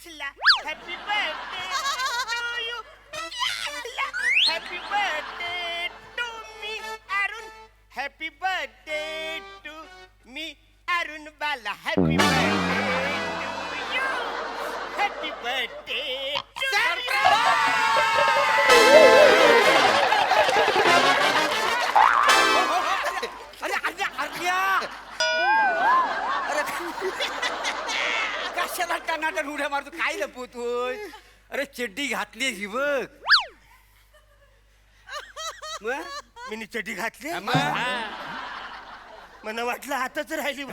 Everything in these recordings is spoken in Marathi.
नाचला happy birthday to you happy birthday to me Arun happy birthday to me Arun Bala happy birthday to you happy birthday अरे अर्ध्या अर्ध्या अरे कशाला टनाटन उड्या मारतो काय लपवतोय अरे चड्डी घातली ही बघ मी चड्डी घातली मला वाटलं आताच राहिली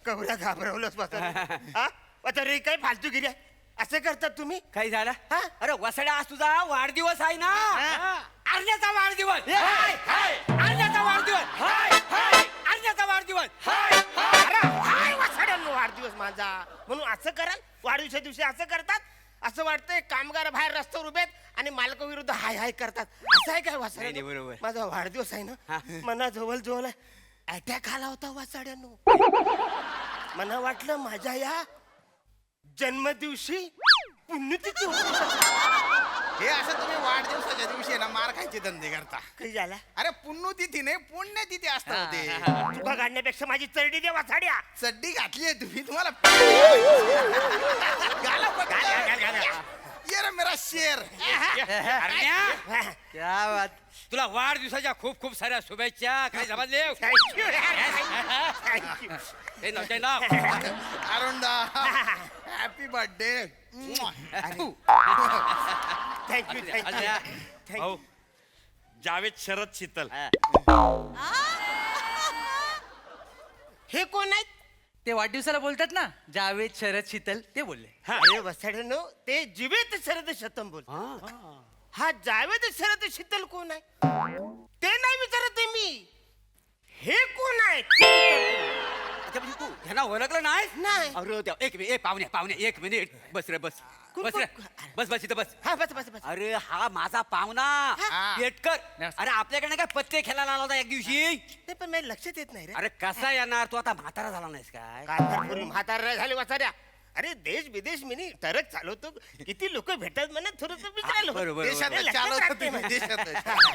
कवऱ्या घाबरवलंच म्हातारे काय फालतूगिरी आहे असं करतात तुम्ही काय झालं अरे वसड्या आज तुझा वाढदिवस आहे ना अर्ध्याचा वाढदिवस अर्ध्याचा वाढदिवस अर्ध्याचा वाढदिवस वाढदिवस माझा म्हणून असं कराल वाढदिवसा दिवशी असं करतात असं वाटतंय कामगार बाहेर रस्त्यावर उभे आहेत आणि मालका विरुद्ध हाय हाय करतात असं आहे काय वासाड्या बरोबर माझा वाढदिवस आहे ना मना जवळ जवळ अटॅक आला होता वासाड्यानो मला वाटलं माझ्या या जन्मदिवशी पुण्यतिथी हे असं तुम्ही वाढदिवसाच्या दिवशी ना मार खायचे धंदे करता काही झाला अरे पुण्यतिथी नाही पुण्यतिथी असतात ते तुका काढण्यापेक्षा माझी चरडी दे वासाड्या चड्डी घातली आहे तुम्ही तुम्हाला ये रे मेरा शेर क्या बात तुला वाढदिवसाच्या खूप खूप साऱ्या शुभेच्छा काय समजले अरुणदा happy birthday thank you thank you Javed Sharad Sheetal हे कोण आहेत ते वाढदिवसाला बोलतात ना जावेद शरद शीतल ते बोलले अरे वसाड्यानो ते जिवेत शरद शतम बोल हा जावेद शरद शीतल कोण आहे ते नाही विचारत आहे मी हे कोण आहे अच्छा म्हणजे तू ह्यांना ओळखलं नाही नाही. अरे देवा, एक मिनिट पाहुणे पाहुणे एक मिनिट बस रे बस बस रे बस बस इथं बस हा बस बस बस अरे हा माझा पाहुणा पेटकर अरे आपल्याकडे काय पत्ते खेळायला आला होता एक दिवशी ते पण माझ्या लक्षात येत नाही रे अरे कसा येणार तू आता म्हातारा झाला नाहीस काय कांदापूर्वी म्हातारा झाले वाचाऱ्या अरे देश विदेश मिनी टरक चालवतो किती लोक भेटत म्हणा थोडस विचारायला होतं. बरोबर, देशात लक्षात चालवत राहत होते नाही देशात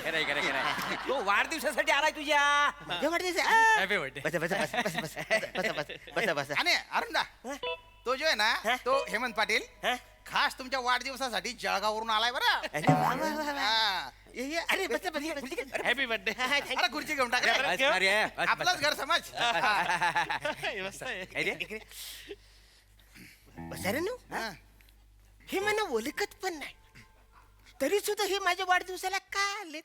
खरंय खरंय खरंय तो वाढदिवसासाठी आलाय तुझ्या माझ्या वाढदिवस आहे. आ. हॅपी बर्थडे बसा बसा बसा बसा बसा बसा बसा बसा आणि अरुणदा तो जो आहे हा? ना तो हेमंत पाटील हा? खास तुमच्या वाढदिवसासाठी जळगाववरून आलाय बरं अरे वा, वा, वा, वा. हा. ये, अरे बसा बसा बसा. हॅपी बर्थडे हा, हा, thank अरे खुर्ची घेऊन टाका अरे बस, आपलंच घर समज काय रे? इकडे. बसा रे नु हा. हे मला ओळखत पण नाही तरी सुद्धा हे माझ्या वाढदिवसाला का आले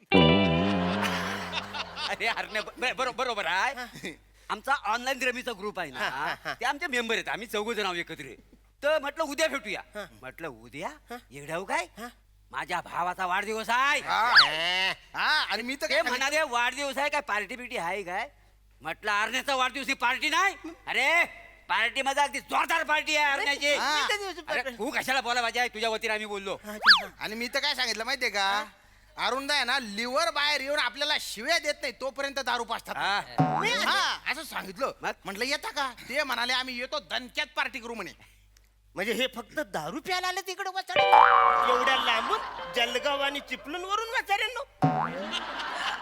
अरे हरण्या बरोबर आहे आमचा ऑनलाईन रमीचा ग्रुप आहे ना ते आमचे मेंबर आहेत आम्ही 4 जण आहोत एकत्र तर म्हटलं उद्या भेटूया म्हटलं उद्या येड्याव काय माझ्या भावाचा वाढदिवस आहे हा आणि मी तर ते काय म्हणाले वाढदिवस आहे काय पार्टी बिटी आहे काय म्हटलं अरण्याचा वाढदिवस ही पार्टी नाही अरे पार्टी मध्ये अगदी जोरदार पार्टी आहे अरण्याची अरे, तू कशाला बोला पाहिजे तुझ्या वतीने आम्ही बोललो आणि मी तर काय सांगितलं माहितीये का अरुणदा आहे ना लिव्हर बाहेर येऊन आपल्याला शिव्या देत नाही तोपर्यंत दारू पाजतात हा असं सांगितलं म्हटलं येता का ते म्हणाले आम्ही येतो दणक्यात पार्टी करू म्हणे म्हणजे हे फक्त दारू प्यायला आले तिकडे वाचारे एवढ्या लांबून जलगाव आणि चिपलून वरून वाचाऱ्यांनो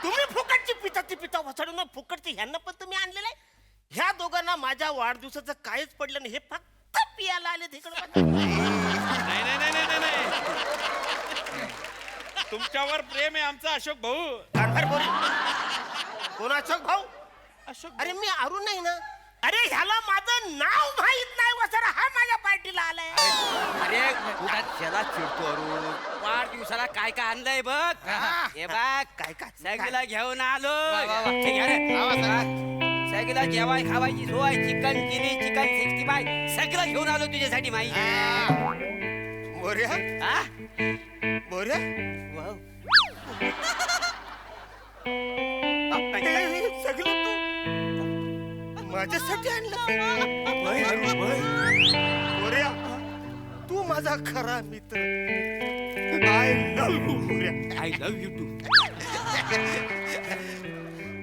तुम्ही फुकटची पिता वाचाडून फुकटची ह्यांना पण तुम्ही आणलेलं आहे ह्या दोघांना माझ्या वाढदिवसाचं काहीच पडलं नाही हे फक्त पियाला आले तिकडे तुमच्यावर प्रेम आहे आमचा अशोक भाऊ कोण अशोक भाऊ अशोक अरे मी अरुण नाही ना अरे ह्याला माझं नाव माहित नाही वसारा हा माझ्या पार्टीला आलाय अरे तुला त्याला चिडतो अरुण वाढदिवसाला काय काय आणलंय बघ हे बघ काय काय सगळीला घेऊन आलो हे घ्या रे. सगळीला जेवाय खावायची सोय चिकन चिली चिकन 65 सगळं घेऊन आलो तुझ्यासाठी माहिती बोऱ्या हा बोऱ्या वाव. सगळं तू माझ्यासाठी आणलं बोऱ्या तू माझा खरा मित्र आय लव्ह यू बोऱ्या आय लव्ह यू टू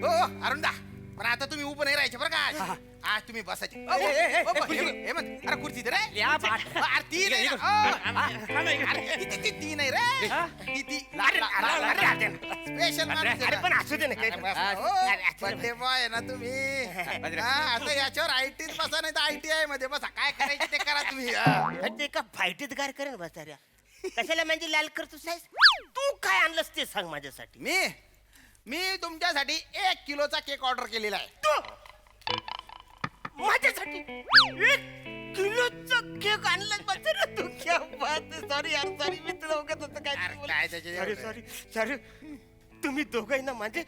हो अरुणदा पण आता तुम्ही उभं नाही राहायचे बरं का आज तुम्ही बसायचे हेमंत अरे खुर्ची दे रे या बाट. अरे ती नाही ना. हा नाही का? अरे ती नाही रे ती स्पेशल अरे पण असू दे ना बर्थडे बॉय आहे ना तुम्ही हा, आता याच्यावर आयटीत बसा नाही तर ITI मध्ये बसा काय करायचं ते करा तुम्ही हा. ते का फायटीत गार करेन बसाऱ्या कशाला म्हणजे लाल करतोस आहेस? तू काय आणलंस ते सांग माझ्यासाठी. मी तुमच्यासाठी 1 किलोचा केक ऑर्डर केलेला आहे. तू माझ्यासाठी 1 किलोचा केक आणलास बसाऱ्या तू क्या बात सॉरी यार सॉरी मी तुला उगाच असं अरे काय काय त्याचे सॉरी सॉरी सॉरी तुम्ही दोघंही ना माझे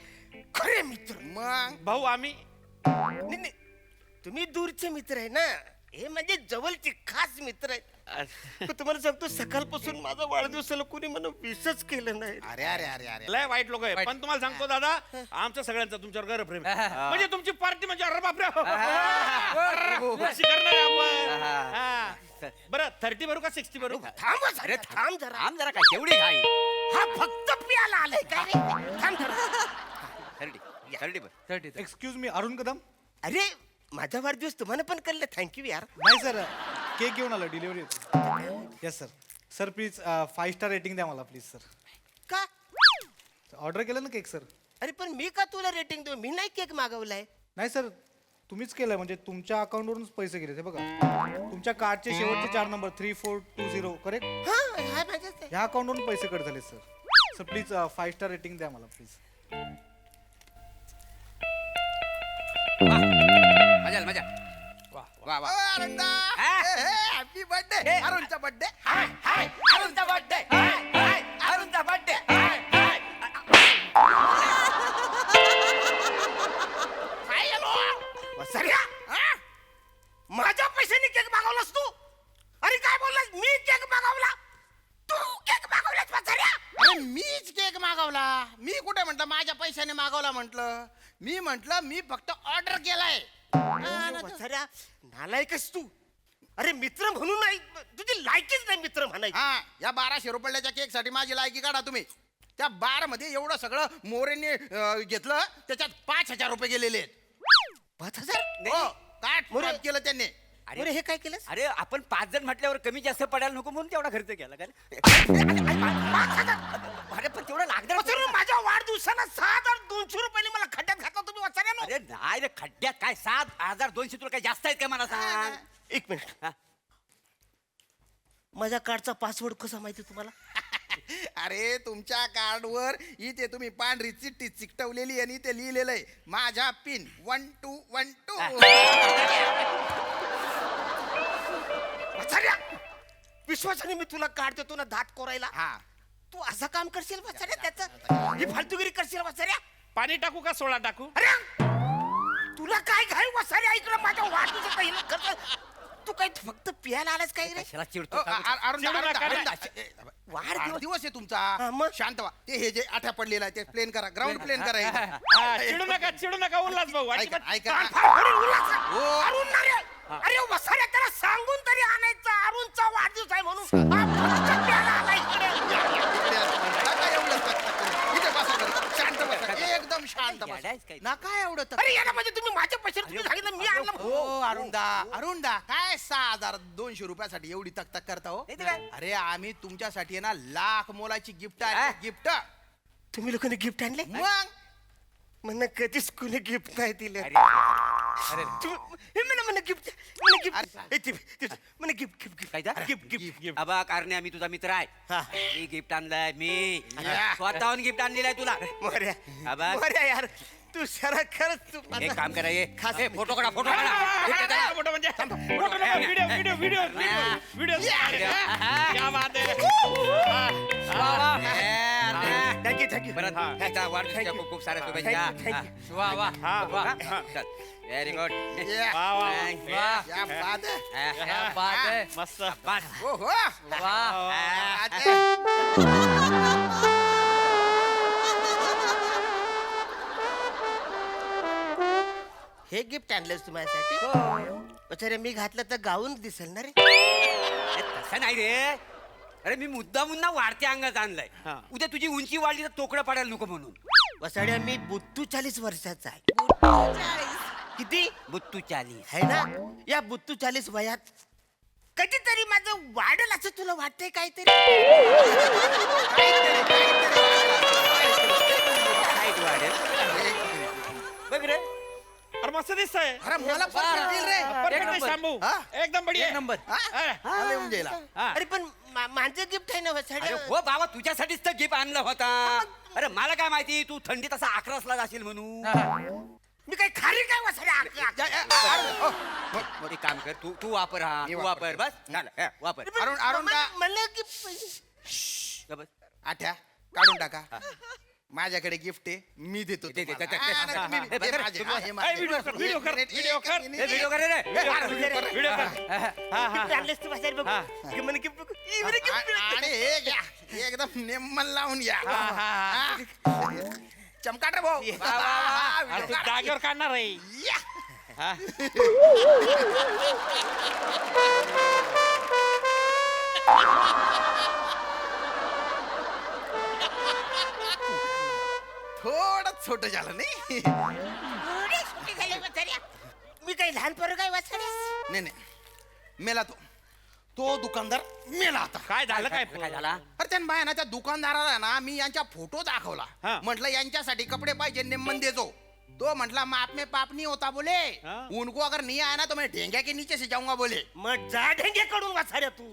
खरे मित्र. मग भाऊ आम्ही नाही, नाही. तुम्ही दूरचे मित्र आहे ना हे म्हणजे जवळचे खास मित्र आहेत. पण तुम्हाला सांगतो सकाळपासून माझा वाढदिवसाला कोणी मला विशच केलं नाही. अरे अरे अरे अरे लय वाईट लोक आहे पण तुम्हाला सांगतो दादा आमच्या सगळ्यांचा तुमच्यावर गर्व प्रेम आहे. म्हणजे तुमची पार्टी म्हणजे अरे बापरे अशी करणार आहे आपण. हा. बरं 30 भरू का 60 भरू थांब बस, अरे थांब जरा. आम जरा काय केवढी घाई हा फक्त पियाला आलाय काय रे? थांब जरा. 30 एक्सक्यूज मी अरुण कदम अरे माझा वाढदिवस तुम्हाला पण कळलं थँक्यू यार. नाही सर केक घेऊन आलो delivery yes sir sir please 5 star rating द्या मला प्लीज सर का ऑर्डर केलं ना केक सर अरे पण मी का तुला रेटिंग देऊ मी नाही केक मागवलाय. नाही सर तुम्हीच केलं म्हणजे तुमच्या अकाउंटवरूनच पैसे गेले ते बघा तुमच्या कार्डचे शेवटचे 4 नंबर 3420 करेक्ट हा हा माझ्याच आहे. ह्या अकाउंटवरून पैसे कट झाले sir sir please 5 star rating द्या मला प्लीज मजा आली, मजा वा वा अरुणदा हॅपी बर्थडे अरुणचा बर्थडे अरुणचा बर्थडे अरुणचा बर्थडे वसर्या माझ्या पैशाने केक मागवलास तू. अरे काय बोललास मी केक मागवला तू केक मागवलास वसर्या. अरे मीच केक मागवला मी कुठे म्हंटल माझ्या पैशाने मागवला म्हंटल मी म्हंटल मी फक्त ऑर्डर केलाय वसर्या नालायकच तू. अरे मित्र म्हणून नाही तुझी लायकीच नाही मित्र म्हणायची. हा या 1200 रुपयाच्या केक साठी माझी लायकी काढा तुम्ही त्या बार मध्ये एवढं सगळं मोरेने घेतलं त्याच्यात 5000 रुपये गेलेले आहेत. 5000 हो काय मोरे- fraud केलं त्यांनी अरे हे काय केलंस. अरे आपण 5 जण म्हटल्यावर कमी जास्त पडायला नको म्हणून तेवढा खर्च केला का रे? अरे पण तेवढा लागणार वसर्या माझ्या वाढदिवसाला 6200 रुपयाने मला खड्ड्यात घातला तुम्ही वसर्यानो. अरे नाही रे खड्ड्यात काय 7200 तुला काय जास्त आहेत का मला सांग एक मिनिट हा. माझ्या कार्डचा पासवर्ड कसा माहिती तुम्हाला. अरे तुमच्या कार्डवर इथे तुम्ही पांढरी चिठ्ठी चिकटवलेली आणि ते लिहिलेलं आहे माझा पिन 1212 वसर्या विश्वासाने मी तुला कार्ड देतो ना दात कोरायला. हा तू असं काम करशील वसर्या त्याचं ही फालतूगिरी करशील वसर्या. पाणी टाकू का सोडा टाकू अरे तुला काय घाई वसर्या इकडं माझ्या वाढदिवसाचा हिला खर्च तू काय फक्त पियाला आलास काय रे. कशाला चिडतो चिडू नका रे. वाढदिवस आहे तुमचा हा, मग? शांत व्हा ते हे जे आठ्या पडलेला आहे ते प्लेन करा ग्राउंड प्लेन करा हे. हा, चिडू नका उल्हास भाऊ ऐका अजिबात- ऐका अरे उल्हास. हो. अरुण ना रे. अरे वसर्या त्याला सांगून तरी आणायचं अरुणचा वाढदिवस आहे म्हणून हा फक्त प्यायला आला इकडे. नका एवढं तक करू. इथे बसा बरं. शांत बसा एकदम शांत बसा येडायच काय? नका एवढं तक अरे याला म्हणजे तुम्ही माझ्या पैशाने तुम्ही सांगितलं मी आणलं म्हणून. हो अरुणदा काय 6200 रुपयासाठी एवढी तक करता हो नाही तर काय? अरे आम्ही तुमच्यासाठी आहे ना लाख मोलाची गिफ्ट आहे हा? गिफ्ट तुम्ही लोकांनी गिफ्ट आणले मग म्हणणं कधीच कोणी गिफ्ट नाही दिले. अरे म्हणा गिफ्ट म्हणा गिफ्ट काय झालं? गिफ्ट अबा कारणे मी तुझा मित्र आहे हा. मी गिफ्ट आणलंय मी या. स्वतःहून गिफ्ट आणलेलं आहे तुला मोर्या आबा. मोर्या यार तू सारा खरंच तू एक काम करा ये खास- ए, फोटो काढा फोटो हा, काढा हा, Gift हा, काढा. फोटो म्हणजे फोटो नका, व्हिडिओ क्या बात आहे थँक्यू परत त्याचा वाढदिवसाच्या खूप खूप साऱ्या शुभेच्छा Thank you. वा वा हा, वा हा. व्हेरी गुड या. वा वा या बात आहे. बात आहे मस्त हो हो वा बात आहे. हे गिफ्ट आणलंस तू माझ्यासाठी अरे मी घातलं तर गाऊन दिसेल ना रे. तसं नाही रे अरे मी मुद्दा वाढत्या अंगात आणलाय हा. उद्या तुझी उंची वाढली तर तोकडं पडायला नको म्हणून वसाड्या मी 42 वर्षाचा आहे किती बुत्तू 40. है ना या बुत्तू 40 वयात कधीतरी माझं वाढेल असं तुला वाटतंय काहीतरी हाईट वाढेल. बघ रे. अरे मस्त दिसतंय. अरे मला परफेक्ट देईल रे Perfect आहे, नंबर. शांभू. हा? एकदम बढिया. एक नंबर. हा? मला येऊन जाईल हा. अरे पण माझं गिफ्ट आहे ना अरे वसाड्या हो बाबा तुझ्यासाठीच तर गिफ्ट आणलं होता. अरे मला काय माहिती तू थंडीत असा अकरासला जाशील म्हणून. मी काही खारी काय वसाड्या एक काम कर तू वापर हा मी तू वापर बस झालं, हा, वापर अरुण का मला गिफ्ट बस. आठ्या काढून टाका माझ्याकडे गिफ्ट आहे मी देतो दे, दे, तुम्हाला. दे, दे, हा, दे. नाही, मी- हे हे बघ, माझे, हे हा, हे ए, माझे. व्हिडिओ कर, व्हिडिओ कर, एक व्हिडिओ कर. मिनिट, हे व्हिडिओ कर रे. व्हिडिओ कर. हा हा आणलेस तू वसाडी बघू हा. की मला गिफ्ट आणि हे घ्या एकदम नेमन लावून घ्या हा, हा, हा. चमकाट रे भाऊ वा, वा, वा. अरे व्हिडिओ तू काढा. जागेवर काढणार आहे. या. हा. थोडं छोट झालं नाही मी काही लहान पोरं काय वसाड्या नाही नाही मेला तो दुकानदार मेला आता काय झालं काय काय झाला अरे त्या बाय ना त्या दुकानदाराला ना मी यांच्या फोटो दाखवला हा. म्हटलं यांच्यासाठी कपडे पाहिजे निम्मन देजो तो म्हटला माप में पाप नहीं होता बोले हा. उनको अगर नहीं आया ना तो मैं ढेंगे के नीचे से जाऊंगा बोले मग जा ढेंगे कडून वसाड्या तू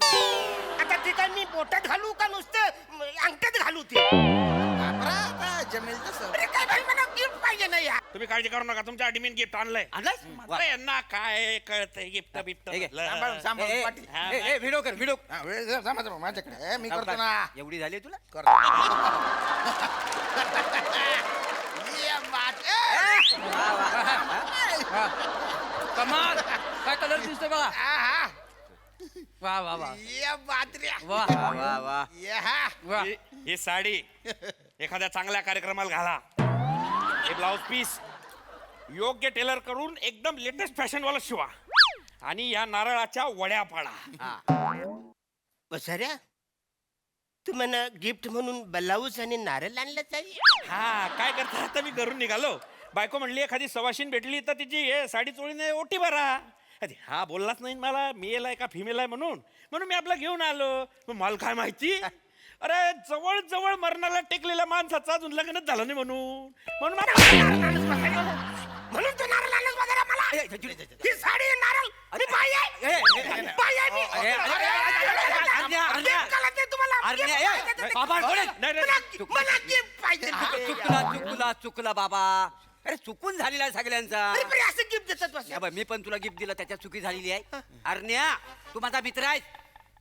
आता ते काय मी बोटात घालू का नुसतं अंगठ्यात घालू ते बापरा, आता जमेल तसं अरे काय भाई मला गिफ्ट पाहिजे ना या तुम्ही काळजी करू नका तुमच्या ॲडमिन गिफ्ट आणलंय. आणलायस वा. अरे यांना काय कळतंय गिफ्ट बिफ्ट हे घे. सांभाळून, सांभाळून, पाटील. व्हिडिओ कर व्हिडिओ हा, वेळ जरा थांबा, थांबा, माझ्याकडे मी करतो ना एवढी झाली तुला करतो. ये बात, कमाल काय कलर दिसतोय बघा आहा, वा वा वा ये बात रे. वा वा वा ये हा. वा ही साडी एखाद्या चांगल्या कार्यक्रमाला घाला. हे ब्लाउज पीस योग्य टेलर करून एकदम लेटेस्ट फॅशन वाला शिवा आणि या नारळाच्या वड्या पाडा. वसाड्या तू म्हणा गिफ्ट म्हणून ब्लाऊज आणि नारळ आणलं तरी हा काय करता आता मी घरून निघालो. बायको म्हणली एखादी सवाशीन भेटली तर तिची हे साडी चोळीने ओटी भरा. अरे हा बोललाच नाही मला मेल आहे का फिमेल आहे म्हणून मी आपला घेऊन आलो. मग मला काय माहिती अरे जवळ जवळ मरणाला टेकलेल्या माणसाचं अजून लग्नच झालं नाही म्हणून म्हणून तू नारळ आणलंस वसाड्या मला ही साडी नारळ मी बाई आहे. बाई आहे मी. Gift का लागते तुम्हाला? Gift पाहिजे तर बाबा बोले. मला gift पाहिजे. चुकला बाबा. अरे चुकून झालेला आहे सगळ्यांचा. अरे पण असं गिफ्ट देतात या वसाड्या. बघ, मी पण तुला गिफ्ट दिलं त्याच्यात चुकी झालेली आहे. अरण्या तू माझा मित्र आहेस.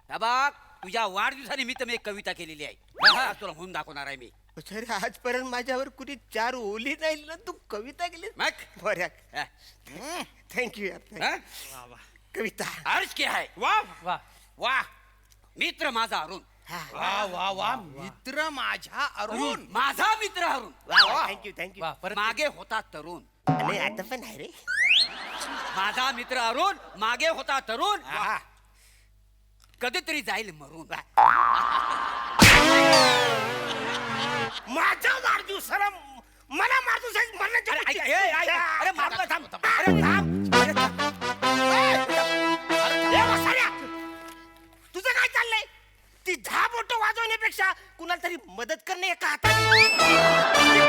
या बघ तुझ्या वाढदिवसानिमित्त मी एक कविता केलेली आहे. आज तुला म्हणून दाखवणार आहे मी. वसाड्या आजपर्यंत माझ्यावर कुणी 4 ओली नाही ना तू कविता केली मग बऱ्या हा. थँक्यू यार हा? कविता अर्ज के आहे वा वा वा मित्र माझा अरुण वा वा वा मित्र माझ्या अरुण माझा मित्र अरुण थँक्यू थँक्यू वा परत मागे होता तरुण नाही आता पण आहे रे माझा मित्र अरुण मागे होता तरुण हा. कधीतरी जाईल मरून माझ्या वाढदिवसाला मला वाढदिवसाची म्हणण्याची अरे, भीती ऐक, आहे. ए, ऐक, अरे, मारलं, थांब, थांब. अरे, थांब. अरे, थांब. ए, वसाड्या! तुझं काय चाललंय ती 10 बोटं वाजवण्यापेक्षा कुणाला तरी मदत करणे एका हाताने